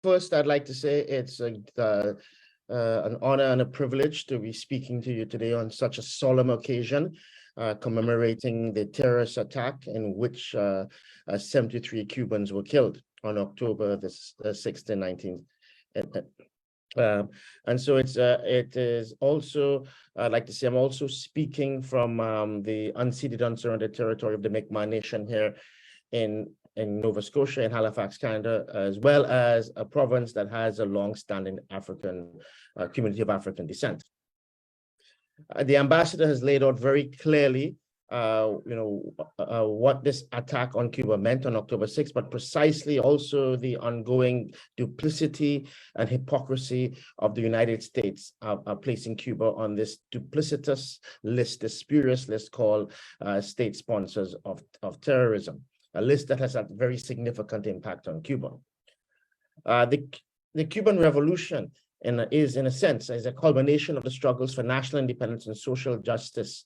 First, I'd like to say it's an honor and a privilege to be speaking to you today on such a solemn occasion, commemorating the terrorist attack in which 73 Cubans were killed on October the 6th and 19th. And so it is also, I'd like to say, I'm also speaking from the unceded, unsurrendered territory of the Mi'kmaq Nation here in Nova Scotia and Halifax, Canada, as well as a province that has a long-standing African community of African descent. The ambassador has laid out very clearly, what this attack on Cuba meant on October 6th, but precisely also the ongoing duplicity and hypocrisy of the United States placing Cuba on this duplicitous list, this spurious list called state sponsors of terrorism, a list that has had very significant impact on Cuba. The Cuban Revolution is, in a sense, a culmination of the struggles for national independence and social justice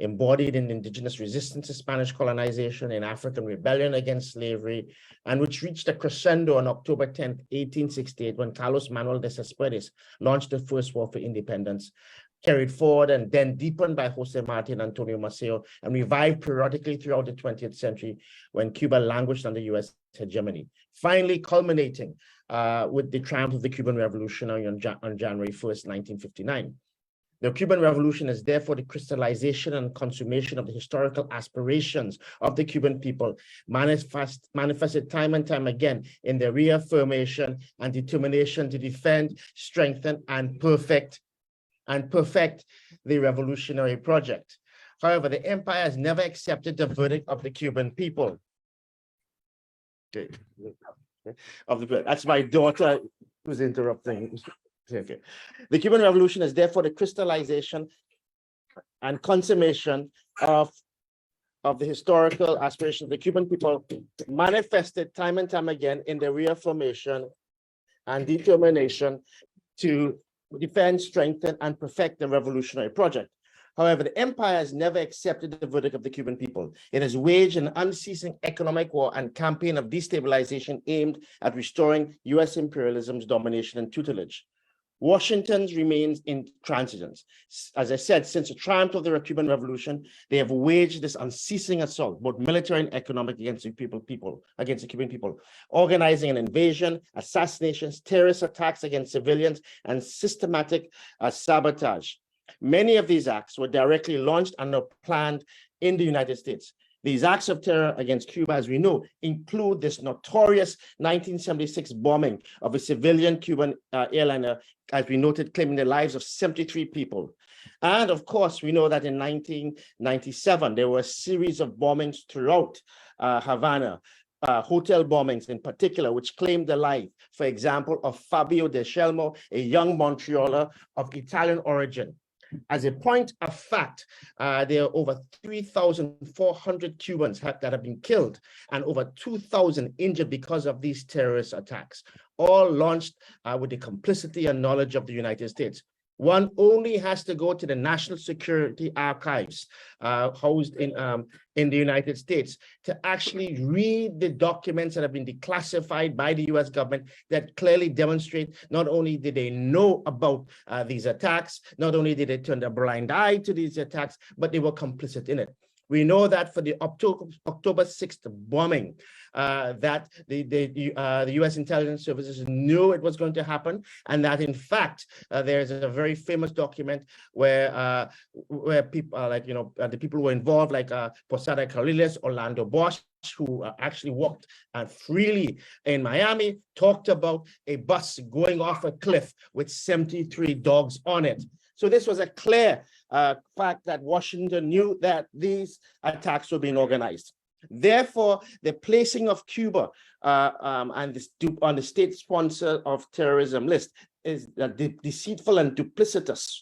embodied in indigenous resistance to Spanish colonization, in African rebellion against slavery, and which reached a crescendo on October 10th, 1868, when Carlos Manuel de Cespedes launched the First War for Independence, carried forward and then deepened by Jose Marti and Antonio Maceo, and revived periodically throughout the 20th century when Cuba languished under U.S. hegemony, finally culminating with the triumph of the Cuban Revolution on January 1st, 1959. The Cuban Revolution is therefore the crystallization and consummation of the historical aspirations of the Cuban people, manifested time and time again in their reaffirmation and determination to defend, strengthen, and perfect the revolutionary project. However, the empire has never accepted the verdict of the Cuban people. Okay. That's my daughter who's interrupting. Okay. The Cuban Revolution is therefore the crystallization and consummation of the historical aspirations of the Cuban people, manifested time and time again in their reaffirmation and determination to defend, strengthen, and perfect the revolutionary project. However, the empire has never accepted the verdict of the Cuban people. It has waged an unceasing economic war and campaign of destabilization aimed at restoring U.S. imperialism's domination and tutelage. Washington remains intransigent. As I said, since the triumph of the Cuban Revolution, they have waged this unceasing assault, both military and economic, against the Cuban people, organizing an invasion, assassinations, terrorist attacks against civilians, and systematic sabotage. Many of these acts were directly launched and are planned in the United States. These acts of terror against Cuba, as we know, include this notorious 1976 bombing of a civilian Cuban airliner, as we noted, claiming the lives of 73 people. And of course, we know that in 1997, there were a series of bombings throughout Havana, hotel bombings in particular, which claimed the life, for example, of Fabio De Scelmo, a young Montrealer of Italian origin. As a point of fact, there are over 3,400 Cubans that have been killed and over 2,000 injured because of these terrorist attacks, all launched with the complicity and knowledge of the United States. One only has to go to the National Security Archives housed in the United States to actually read the documents that have been declassified by the US government that clearly demonstrate not only did they know about these attacks, not only did they turn a blind eye to these attacks, but they were complicit in it. We know that for the October 6th bombing, that the U.S. intelligence services knew it was going to happen, and that in fact there's a very famous document where people the people who were involved, like Posada Carriles, Orlando Bosch, who actually walked freely in Miami, talked about a bus going off a cliff with 73 dogs on it. So this was a clear fact that Washington knew that these attacks were being organized. Therefore, the placing of Cuba on the state sponsor of terrorism list is a deceitful and duplicitous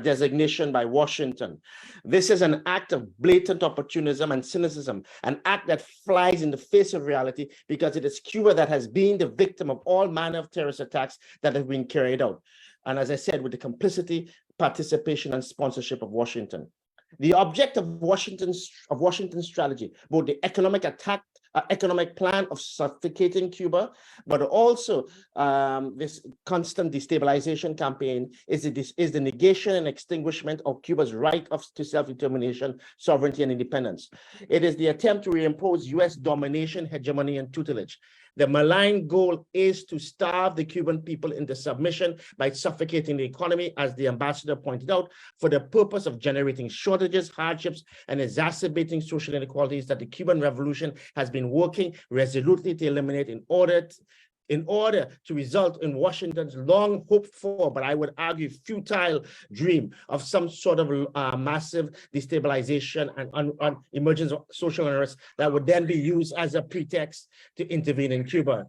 designation by Washington. This is an act of blatant opportunism and cynicism, an act that flies in the face of reality, because it is Cuba that has been the victim of all manner of terrorist attacks that have been carried out. And as I said, with the complicity, participation, and sponsorship of Washington. The object of Washington's strategy, both the economic attack economic plan of suffocating Cuba, but also this constant destabilization campaign is the negation and extinguishment of Cuba's right to self-determination, sovereignty, and independence. It is the attempt to reimpose U.S. domination, hegemony, and tutelage. The malign goal is to starve the Cuban people into submission by suffocating the economy, as the ambassador pointed out, for the purpose of generating shortages, hardships, and exacerbating social inequalities that the Cuban Revolution has been working resolutely to eliminate in order to result in Washington's long hoped for, but I would argue futile, dream of some sort of massive destabilization and emergence of social unrest that would then be used as a pretext to intervene in Cuba.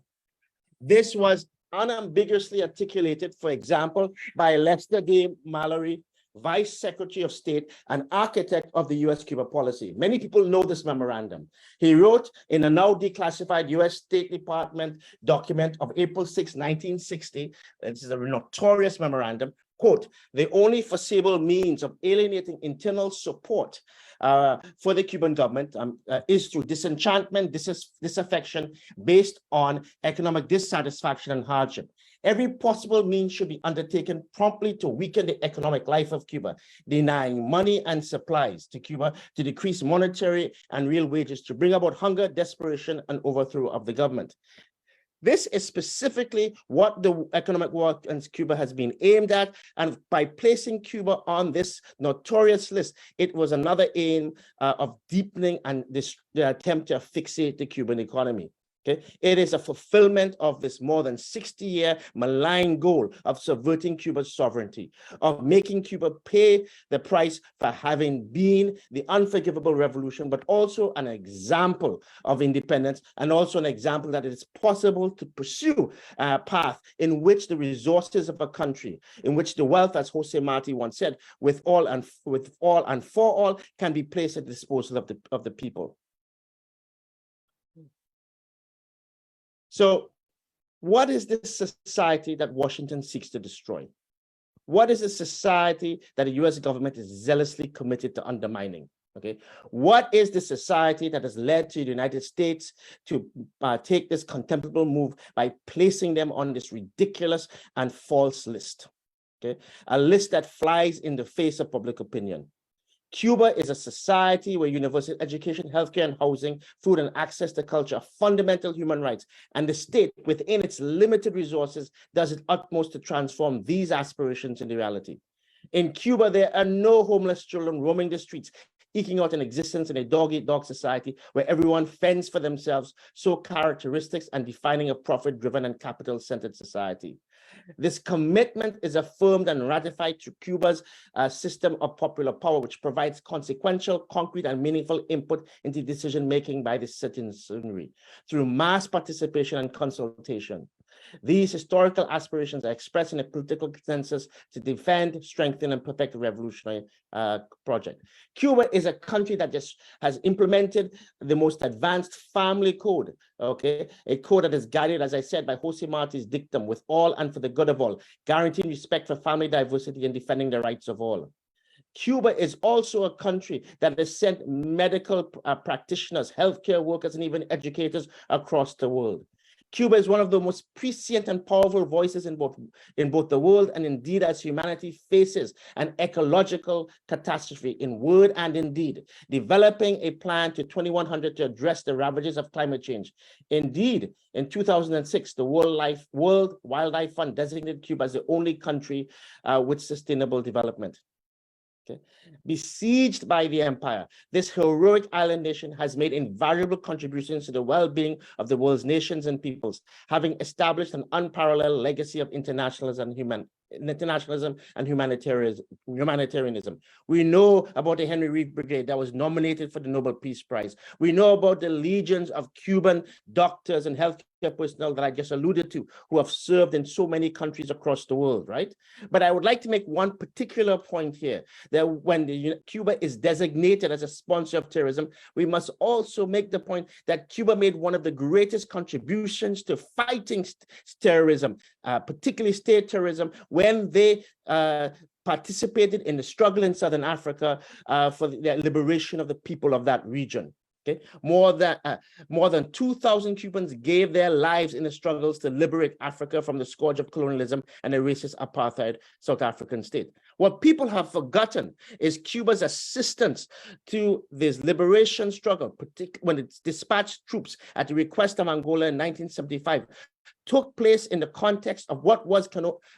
This was unambiguously articulated, for example, by Lester D. Mallory, Vice Secretary of State and architect of the U.S.-Cuba policy. Many people know this memorandum. He wrote in a now declassified U.S. State Department document of April 6, 1960, this is a notorious memorandum, quote, the only foreseeable means of alienating internal support for the Cuban government is through disenchantment, disaffection based on economic dissatisfaction and hardship. Every possible means should be undertaken promptly to weaken the economic life of Cuba, denying money and supplies to Cuba, to decrease monetary and real wages, to bring about hunger, desperation, and overthrow of the government. This is specifically what the economic war against Cuba has been aimed at, and by placing Cuba on this notorious list, it was another aim of deepening and the attempt to fixate the Cuban economy. Okay, it is a fulfillment of this more than 60-year malign goal of subverting Cuba's sovereignty, of making Cuba pay the price for having been the unforgivable revolution, but also an example of independence, and also an example that it is possible to pursue a path in which the resources of a country, in which the wealth, as Jose Marti once said, with all and for all, can be placed at the disposal of the people. So what is this society that Washington seeks to destroy? What is the society that the US government is zealously committed to undermining? Okay, what is the society that has led to the United States to take this contemptible move by placing them on this ridiculous and false list? Okay, a list that flies in the face of public opinion. Cuba is a society where universal education, healthcare, and housing, food, and access to culture are fundamental human rights, and the state, within its limited resources, does its utmost to transform these aspirations into reality. In Cuba, there are no homeless children roaming the streets, eking out an existence in a dog-eat-dog society where everyone fends for themselves, so characteristics and defining a profit-driven and capital-centered society. This commitment is affirmed and ratified through Cuba's system of popular power, which provides consequential, concrete, and meaningful input into decision-making by the citizenry through mass participation and consultation. These historical aspirations are expressed in a political consensus to defend, strengthen, and perfect the revolutionary project. Cuba is a country that just has implemented the most advanced family code, okay? A code that is guided, as I said, by Jose Marti's dictum, with all and for the good of all, guaranteeing respect for family diversity and defending the rights of all. Cuba is also a country that has sent medical practitioners, healthcare workers, and even educators across the world. Cuba is one of the most prescient and powerful voices in both the world, and indeed as humanity faces an ecological catastrophe in word and in deed, developing a plan to 2100 to address the ravages of climate change. Indeed, in 2006, the World Wildlife Fund designated Cuba as the only country with sustainable development. Okay. Besieged by the empire, this heroic island nation has made invaluable contributions to the well-being of the world's nations and peoples, having established an unparalleled legacy of internationalism and humanitarianism. We know about the Henry Reeve Brigade that was nominated for the Nobel Peace Prize. We know about the legions of Cuban doctors and healthcare personnel that I just alluded to, who have served in so many countries across the world, right? But I would like to make one particular point here, that when Cuba is designated as a sponsor of terrorism, we must also make the point that Cuba made one of the greatest contributions to fighting terrorism, particularly state terrorism, when they participated in the struggle in Southern Africa for the liberation of the people of that region. Okay, more than 2,000 Cubans gave their lives in the struggles to liberate Africa from the scourge of colonialism and a racist apartheid South African state. What people have forgotten is Cuba's assistance to this liberation struggle, particularly when it dispatched troops at the request of Angola in 1975, took place in the context of what was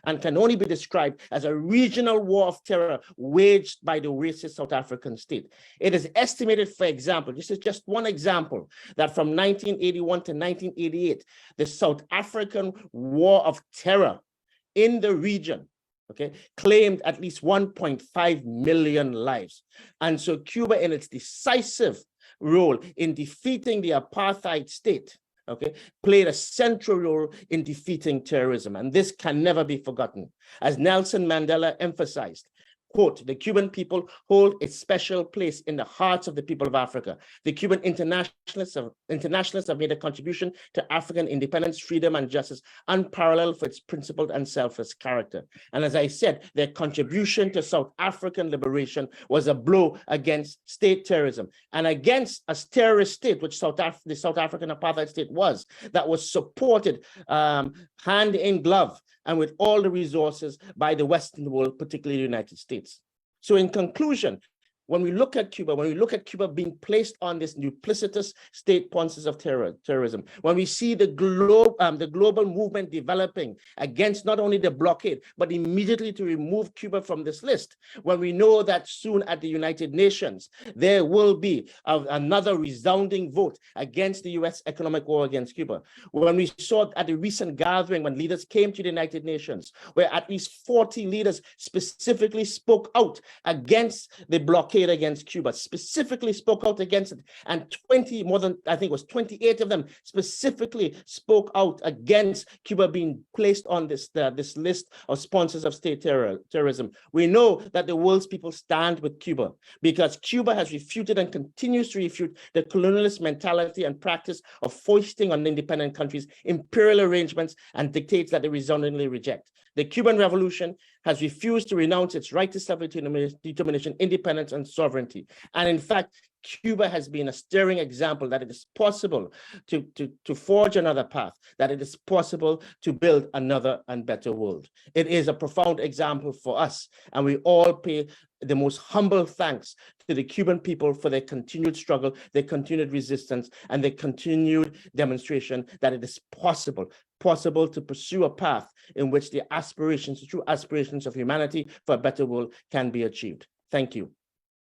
and can only be described as a regional war of terror waged by the racist South African state. It is estimated, for example, this is just one example, that from 1981 to 1988, the South African war of terror in the region, okay, claimed at least 1.5 million lives. And so Cuba, in its decisive role in defeating the apartheid state, okay, played a central role in defeating terrorism. And this can never be forgotten. As Nelson Mandela emphasized, quote, the Cuban people hold a special place in the hearts of the people of Africa. The Cuban internationalists have made a contribution to African independence, freedom, and justice, unparalleled for its principled and selfless character. And as I said, their contribution to South African liberation was a blow against state terrorism and against a terrorist state, which the South African apartheid state was, that was supported hand in glove and with all the resources by the Western world, particularly the United States. So in conclusion, when we look at Cuba being placed on this duplicitous state sponsors of terrorism, when we see the global movement developing against not only the blockade, but immediately to remove Cuba from this list, when we know that soon at the United Nations, there will be another resounding vote against the US economic war against Cuba, when we saw at the recent gathering when leaders came to the United Nations, where at least 40 leaders specifically spoke out against the blockade against Cuba, specifically spoke out against it, and 28 of them specifically spoke out against Cuba being placed on this list of sponsors of state terrorism. We know that the world's people stand with Cuba because Cuba has refuted and continues to refute the colonialist mentality and practice of foisting on independent countries imperial arrangements and dictates that they resoundingly reject. The Cuban Revolution has refused to renounce its right to self-determination, independence, and sovereignty. And in fact, Cuba has been a stirring example that it is possible to forge another path, that it is possible to build another and better world. It is a profound example for us, and we all pay the most humble thanks to the Cuban people for their continued struggle, their continued resistance, and their continued demonstration that it is possible to pursue a path in which the true aspirations of humanity for a better world can be achieved. Thank you.